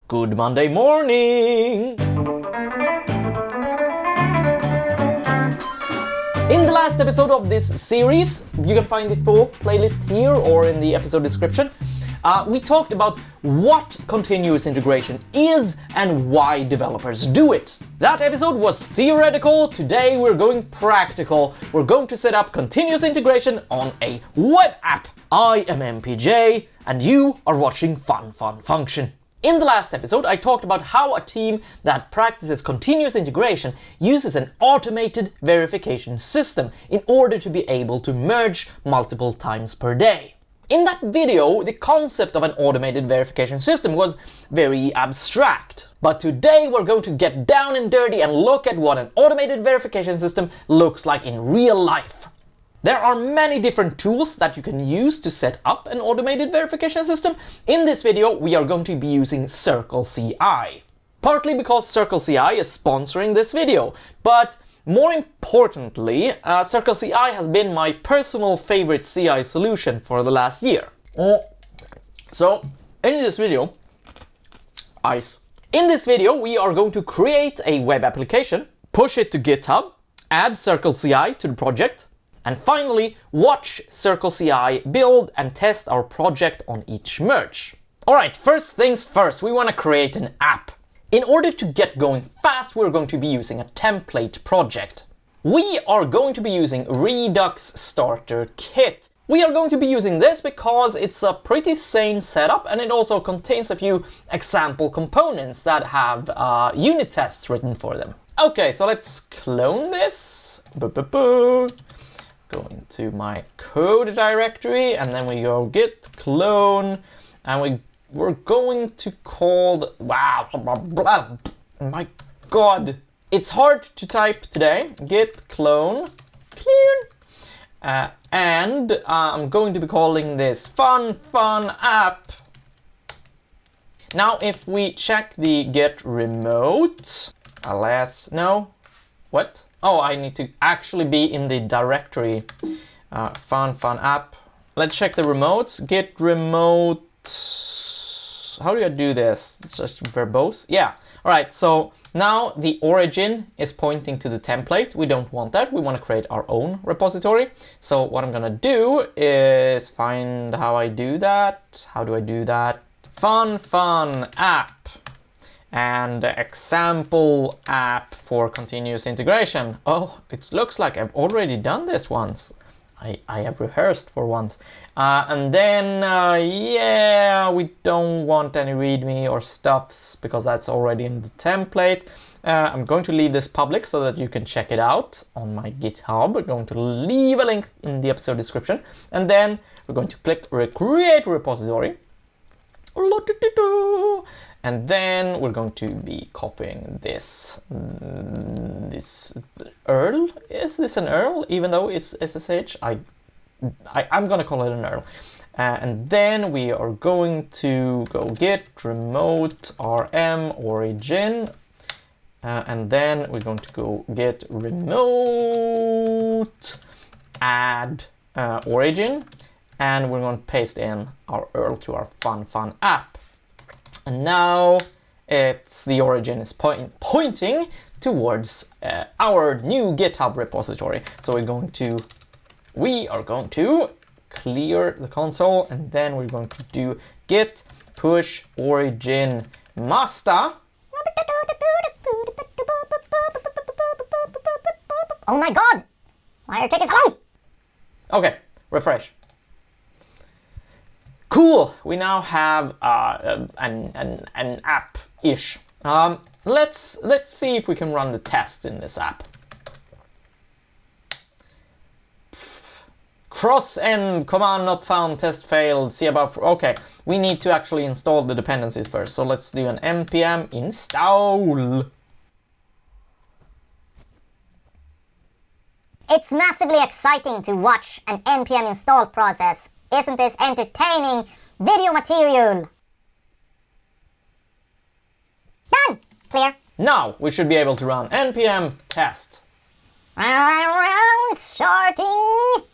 Good Monday morning! In the last episode of this series, you can find the full playlist here or in the episode description, we talked about what continuous integration is and why developers do it. That episode was theoretical. Today we're going practical. We're going to set up continuous integration on a web app. I am MPJ and you are watching Fun Function. In the last episode, I talked about how a team that practices continuous integration uses an automated verification system in order to be able to merge multiple times per day. In that video, the concept of an automated verification system was very abstract. But today we're going to get down and dirty and look at what an automated verification system looks like in real life. There are many different tools that you can use to set up an automated verification system. In this video, we are going to be using CircleCI. Partly because CircleCI is sponsoring this video, but more importantly, CircleCI has been my personal favorite CI solution for the last year. So, in this video, we are going to create a web application, push it to GitHub, add CircleCI to the project, and finally, watch CircleCI build and test our project on each merge. Alright, first things first, we want to create an app. In order to get going fast, we're going to be using a template project. We are going to be using Redux Starter Kit. We are going to be using this because it's a pretty sane setup and it also contains a few example components that have unit tests written for them. Okay, so let's clone this. Go into my code directory and then we go git clone and we're going to call, my god, it's hard to type today, git clone, and I'm going to be calling this fun app. Now if we check the get remote, Oh, I need to actually be in the directory. Fun app. Let's check the remotes. Git remote. How do I do this? It's just verbose. Yeah. All right. So now the origin is pointing to the template. We don't want that. We want to create our own repository. So what I'm gonna do is find how I do that. How do I do that? Fun app. And example app for continuous integration. Oh, it looks like I've already done this once. I have rehearsed for once. And then, we don't want any readme or stuffs because that's already in the template. I'm going to leave this public so that you can check it out on my GitHub. We're going to leave a link in the episode description. And then we're going to click create repository. And then we're going to be copying this URL. Is this an URL? Even though it's SSH, I'm gonna call it an URL. And then we are going to go git remote rm origin. And then we're going to go git remote add origin. And we're going to paste in our URL to our fun app. And now the origin is pointing towards our new GitHub repository. So we are going to clear the console and then we're going to do git push origin master. Oh my god! Why are you taking so long? Okay, refresh. Cool, we now have an app-ish. Let's see if we can run the test in this app. Cross-end command not found, test failed, see above. Okay, we need to actually install the dependencies first. So let's do an npm install. It's massively exciting to watch an npm install process. Isn't this entertaining video material? Done! Clear. Now we should be able to run npm test. Starting.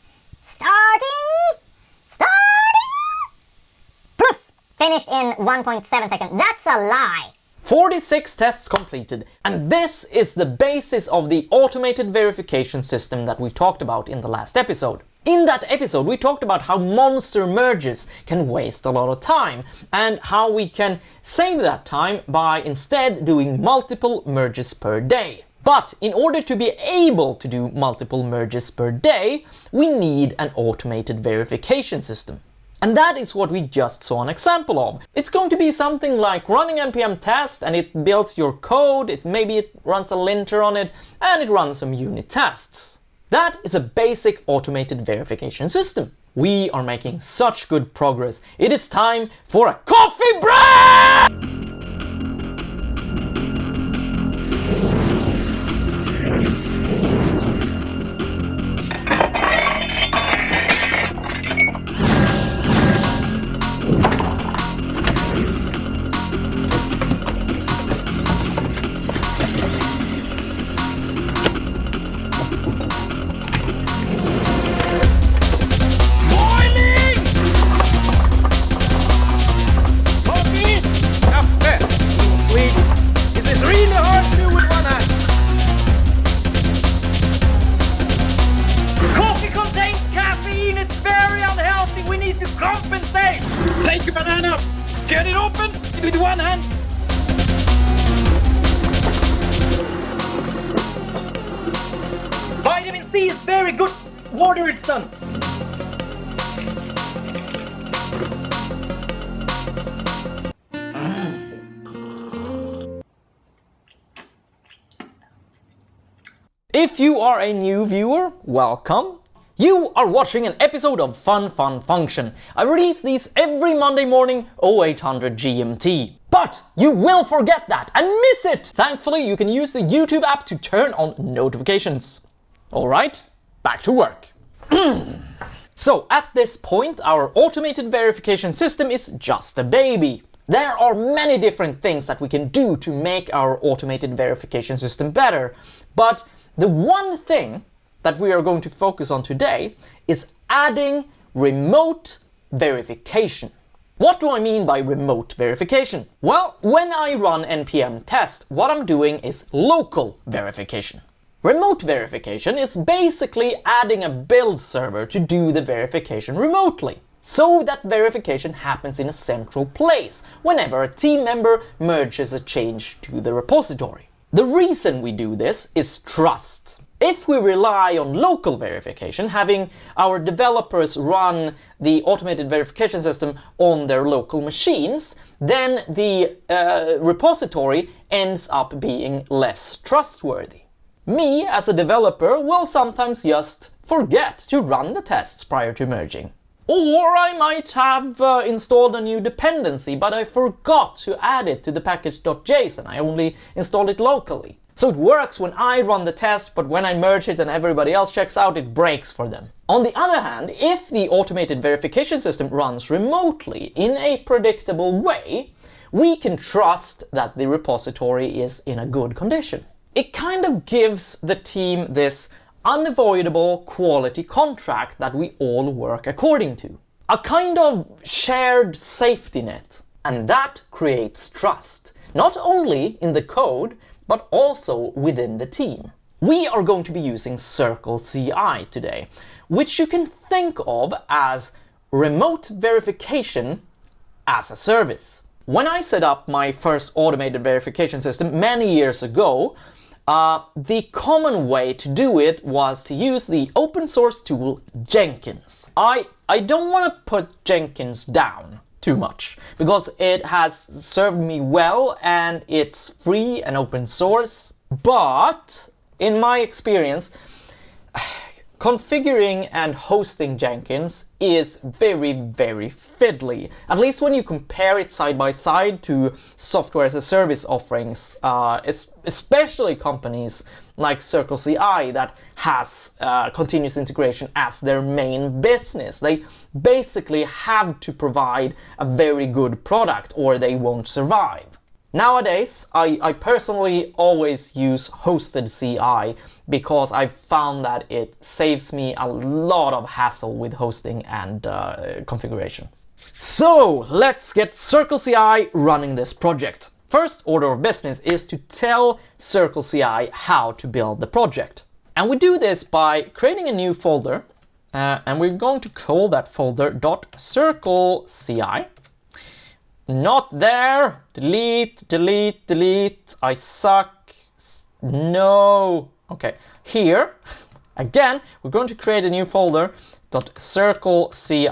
Poof! finished in 1.7 seconds. That's a lie. 46 tests completed, and this is the basis of the automated verification system that we talked about in the last episode. In that episode, we talked about how monster merges can waste a lot of time, and how we can save that time by instead doing multiple merges per day. But in order to be able to do multiple merges per day, we need an automated verification system. And that is what we just saw an example of. It's going to be something like running npm test, and it builds your code, maybe it runs a linter on it, and it runs some unit tests. That is a basic automated verification system. We are making such good progress. It is time for a coffee break! Take your banana, get it open with one hand. Vitamin C is very good. Water is done. If you are a new viewer, welcome. You are watching an episode of Fun Function. I release these every Monday morning, 0800 GMT. But you will forget that and miss it! Thankfully, you can use the YouTube app to turn on notifications. Alright, back to work. So, at this point, our automated verification system is just a baby. There are many different things that we can do to make our automated verification system better. But the one thing that we are going to focus on today is adding remote verification. What do I mean by remote verification? Well, when I run npm test, what I'm doing is local verification. Remote verification is basically adding a build server to do the verification remotely, so that verification happens in a central place whenever a team member merges a change to the repository. The reason we do this is trust. If we rely on local verification, having our developers run the automated verification system on their local machines, then the repository ends up being less trustworthy. Me, as a developer, will sometimes just forget to run the tests prior to merging. Or I might have installed a new dependency, but I forgot to add it to the package.json. I only installed it locally. So it works when I run the test, but when I merge it and everybody else checks out, it breaks for them. On the other hand, if the automated verification system runs remotely in a predictable way, we can trust that the repository is in a good condition. It kind of gives the team this unavoidable quality contract that we all work according to. A kind of shared safety net. And that creates trust, not only in the code, but also within the team. We are going to be using CircleCI today, which you can think of as remote verification as a service. When I set up my first automated verification system many years ago, the common way to do it was to use the open source tool Jenkins. I don't want to put Jenkins down too much, because it has served me well and it's free and open source, but in my experience, configuring and hosting Jenkins is very, very fiddly. At least when you compare it side by side to software as a service offerings, especially companies like CircleCI that has continuous integration as their main business. They basically have to provide a very good product or they won't survive. Nowadays, I personally always use hosted CI because I've found that it saves me a lot of hassle with hosting and configuration. So let's get CircleCI running this project. First order of business is to tell CircleCI how to build the project. And we do this by creating a new folder, and we're going to call that folder .circleci. Not there. Delete, delete, delete. I suck. No. Okay, here, again, we're going to create a new folder .circleci,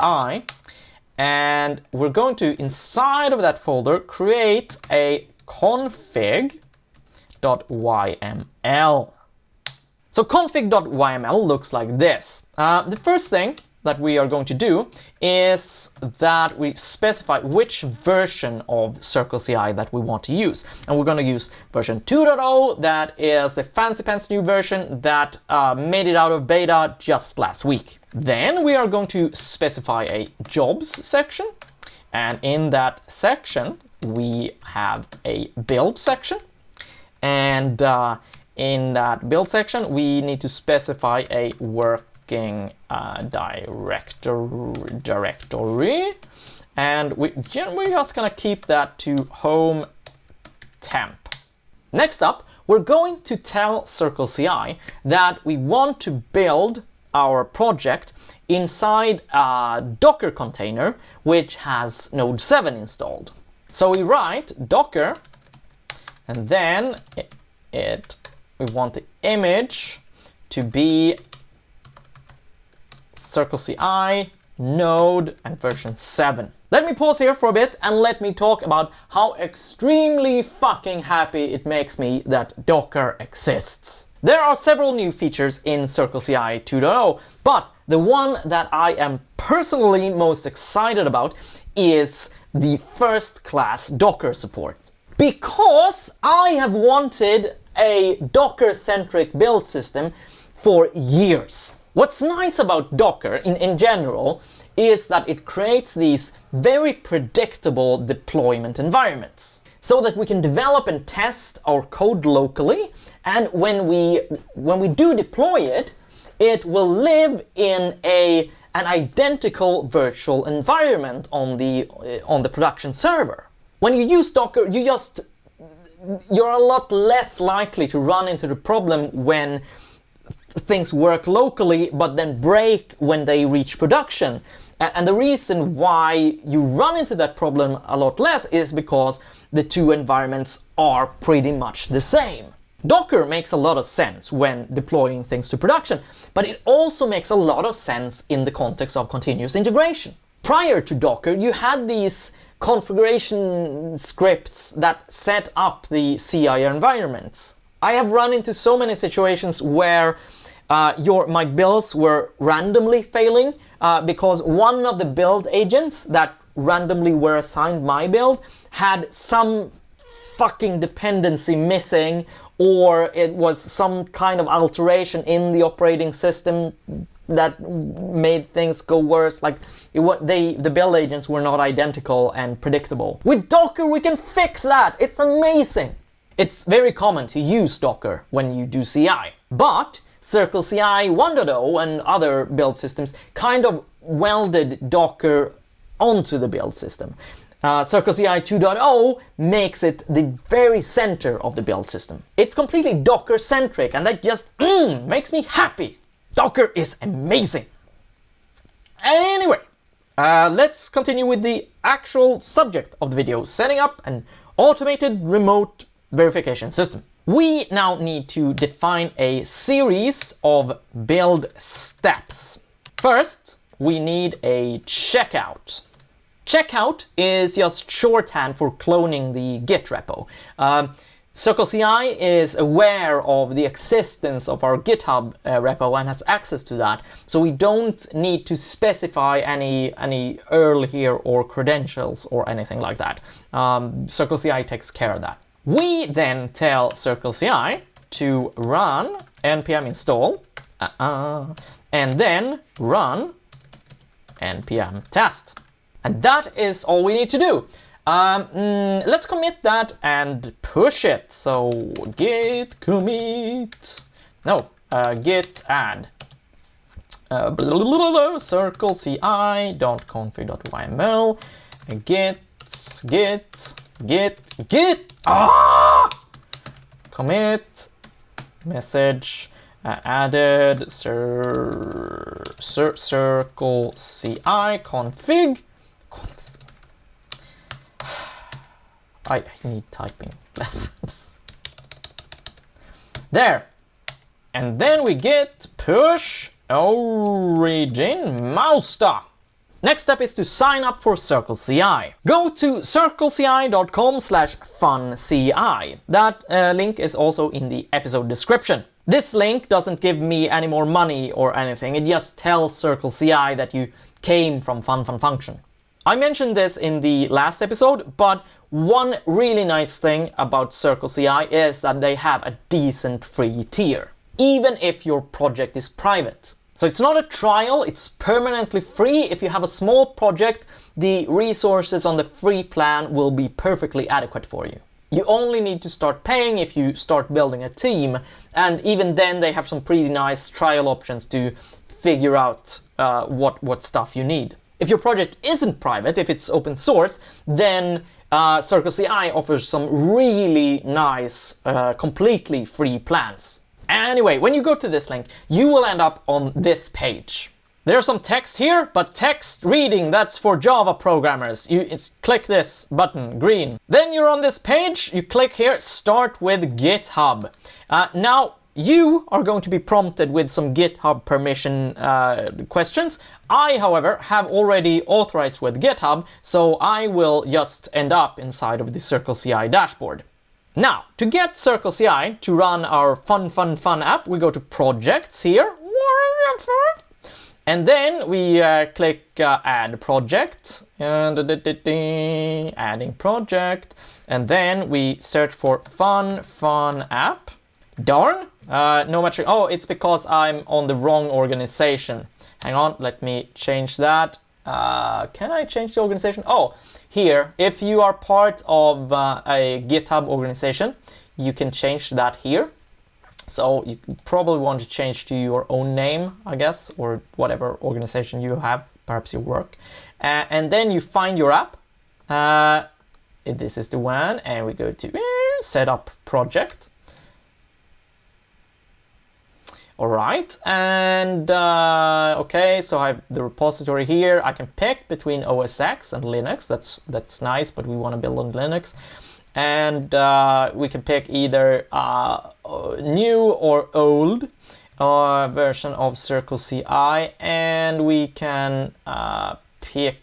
and we're going to, inside of that folder, create a config.yml. So config.yml looks like this. The first thing that we are going to do is that we specify which version of CircleCI that we want to use. And we're going to use version 2.0, that is the fancy pants new version that made it out of beta just last week. Then we are going to specify a jobs section. And in that section, we have a build section. And in that build section, we need to specify a working directory, and we're just gonna keep that to home temp. Next up, we're going to tell CircleCI that we want to build our project inside a Docker container which has Node 7 installed. So we write Docker, and then we want the image to be CircleCI, Node, and version 7. Let me pause here for a bit and let me talk about how extremely fucking happy it makes me that Docker exists. There are several new features in CircleCI 2.0, but the one that I am personally most excited about is the first-class Docker support. Because I have wanted a Docker-centric build system for years. What's nice about Docker in general is that it creates these very predictable deployment environments so that we can develop and test our code locally, and when we do deploy it, it will live in an identical virtual environment on the production server. When you use Docker, you're a lot less likely to run into the problem when things work locally but then break when they reach production. And the reason why you run into that problem a lot less is because the two environments are pretty much the same. Docker makes a lot of sense when deploying things to production, but it also makes a lot of sense in the context of continuous integration. Prior to Docker, you had these configuration scripts that set up the CI environments. I have run into so many situations where my builds were randomly failing because one of the build agents that randomly were assigned my build had some fucking dependency missing, or it was some kind of alteration in the operating system that made things go worse. Like the build agents were not identical and predictable. With Docker, we can fix that. It's amazing. It's very common to use Docker when you do CI, but CircleCI 1.0 and other build systems kind of welded Docker onto the build system. CircleCI 2.0 makes it the very center of the build system. It's completely Docker-centric, and that just makes me happy. Docker is amazing. Anyway, let's continue with the actual subject of the video, setting up an automated remote verification system. We now need to define a series of build steps. First, we need a checkout. Checkout is just shorthand for cloning the Git repo. CircleCI is aware of the existence of our GitHub repo and has access to that, so we don't need to specify any URL here or credentials or anything like that. CircleCI takes care of that. We then tell CircleCI to run npm install and then run npm test. And that is all we need to do. Let's commit that and push it. So git commit, no, git add. CircleCI.config.yml git commit message added CircleCI config. I need typing lessons. There. And then we get push origin master. Next step is to sign up for CircleCI. Go to circleci.com/funci. That link is also in the episode description. This link doesn't give me any more money or anything, it just tells CircleCI that you came from Fun Function. I mentioned this in the last episode, but one really nice thing about CircleCI is that they have a decent free tier, even if your project is private. So it's not a trial, it's permanently free. If you have a small project, the resources on the free plan will be perfectly adequate for you. You only need to start paying if you start building a team, and even then they have some pretty nice trial options to figure out what stuff you need. If your project isn't private, if it's open source, then CircleCI offers some really nice, completely free plans. Anyway, when you go to this link, you will end up on this page. There's some text here, but text reading, that's for Java programmers. You click this button, green. Then you're on this page, you click here, start with GitHub. Now, you are going to be prompted with some GitHub permission questions. I, however, have already authorized with GitHub, so I will just end up inside of the CircleCI dashboard. Now, to get CircleCI to run our fun app, we go to projects here. And then we click add project, and adding project, and then we search for fun app. Darn, no matter. Oh, it's because I'm on the wrong organization. Hang on, let me change that. Can I change the organization? Oh, here, if you are part of a GitHub organization, you can change that here. So you probably want to change to your own name, I guess, or whatever organization you have, perhaps your work. And then you find your app. This is the one, and we go to set up project. All right, and okay, so I have the repository here. I can pick between OS X and Linux. That's nice, but we want to build on Linux. And we can pick either new or old version of CircleCI, and we can pick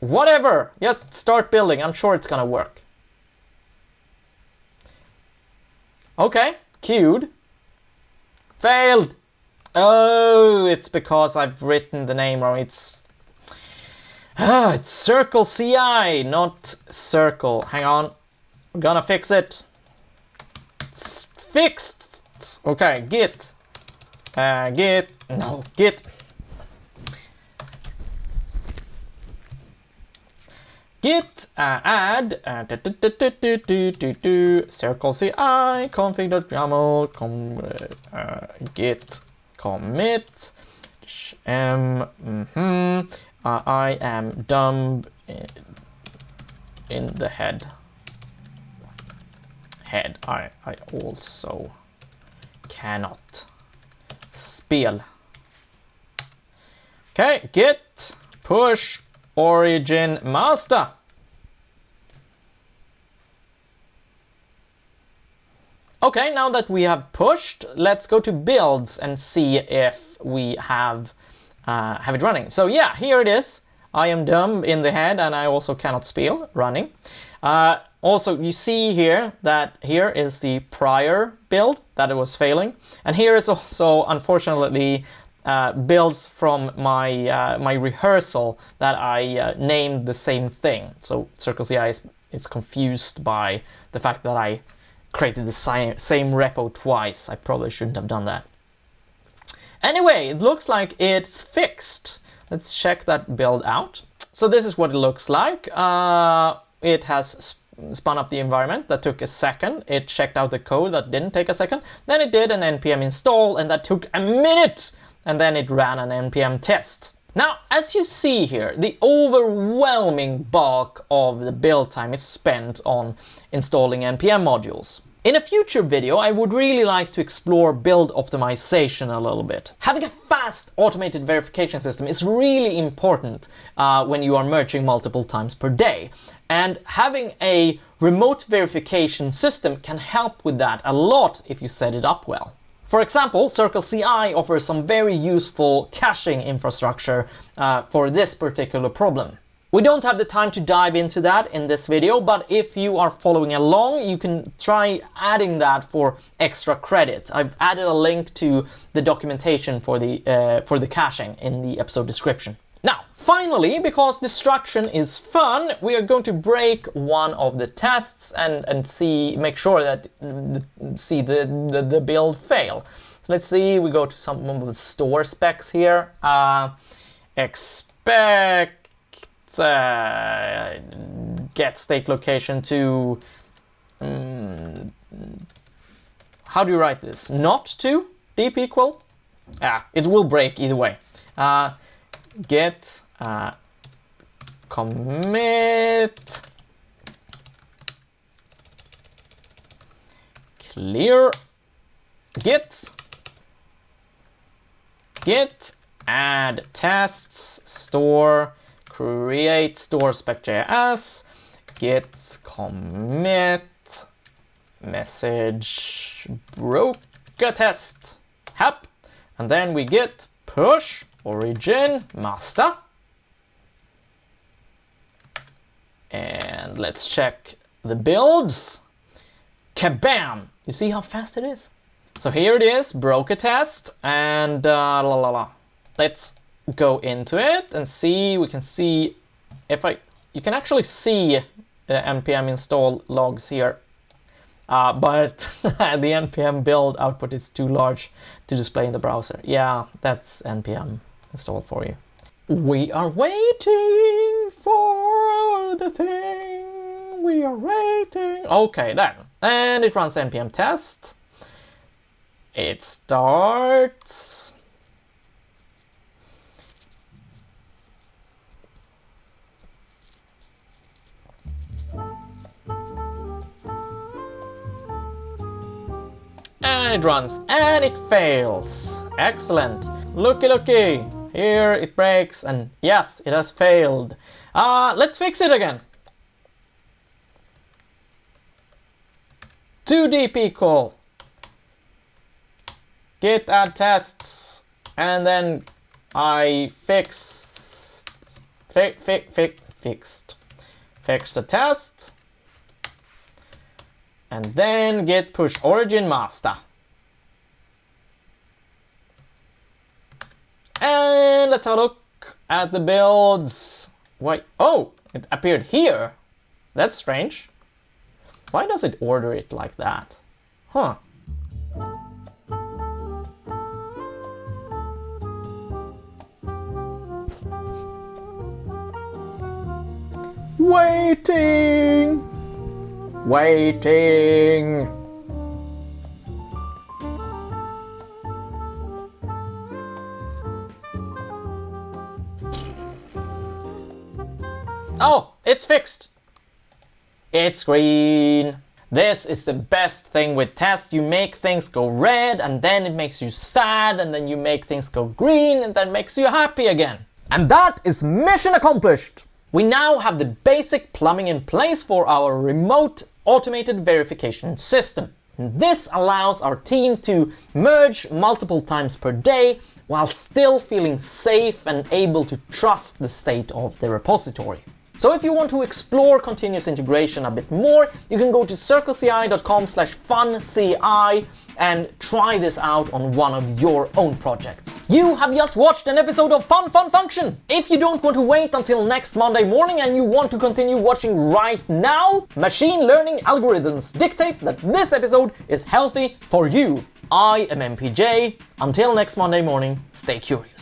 whatever. Just start building. I'm sure it's gonna work. Okay, queued. Failed. Oh, it's because I've written the name wrong. It's CircleCI, not Circle. Hang on. We're gonna fix it. It's fixed. Okay, git add CircleCI config.yaml git commit I am dumb in the head. I also cannot spell. Okay, git push origin master. Okay, now that we have pushed, let's go to builds and see if we have it running. So yeah, here it is. I am dumb in the head and I also cannot spell running. Also, you see here that here is the prior build that it was failing, and here is also, unfortunately, builds from my rehearsal that I named the same thing. So CircleCI is confused by the fact that I created the same repo twice. I probably shouldn't have done that. Anyway, it looks like it's fixed. Let's check that build out. So this is what it looks like. It has spun up the environment. That took a second. It checked out the code. That didn't take a second. Then it did an npm install, and that took a minute. And then it ran an npm test. Now, as you see here, the overwhelming bulk of the build time is spent on installing npm modules. In a future video, I would really like to explore build optimization a little bit. Having a fast automated verification system is really important when you are merging multiple times per day. And having a remote verification system can help with that a lot if you set it up well. For example, CircleCI offers some very useful caching infrastructure for this particular problem. We don't have the time to dive into that in this video, but if you are following along, you can try adding that for extra credit. I've added a link to the documentation for the caching in the episode description. Now, finally, because destruction is fun, we are going to break one of the tests and make sure that the build fail. So let's see, we go to some of the store specs here. Expect get state location to how do you write this? Not to deep equal? It will break either way. Get commit clear git add tests store create store spec.js git commit message broke a test hap, and then we git push origin master, and let's check the builds. Kabam! You see how fast it is? So here it is, broke a test, and let's go into it and see. We can see you can actually see the npm install logs here, but the npm build output is too large to display in the browser. Yeah, that's npm installed for you. We are waiting for the thing. We are waiting. Okay, then. And it runs npm test. It starts. And it runs, and it fails. Excellent. Looky. Here it breaks, and yes, it has failed. Let's fix it again. To deep equal. Git add tests, and then I fixed the test, and then git push origin master. And let's have a look at the builds. Wait, oh, it appeared here. That's strange. Why does it order it like that? Huh. Waiting. Oh, it's fixed. It's green. This is the best thing with tests. You make things go red, and then it makes you sad, and then you make things go green, and then makes you happy again. And that is mission accomplished. We now have the basic plumbing in place for our remote automated verification system. And this allows our team to merge multiple times per day while still feeling safe and able to trust the state of the repository. So if you want to explore continuous integration a bit more, you can go to circleci.com/funci and try this out on one of your own projects. You have just watched an episode of Fun Function! If you don't want to wait until next Monday morning and you want to continue watching right now, machine learning algorithms dictate that this episode is healthy for you. I am MPJ. Until next Monday morning, stay curious.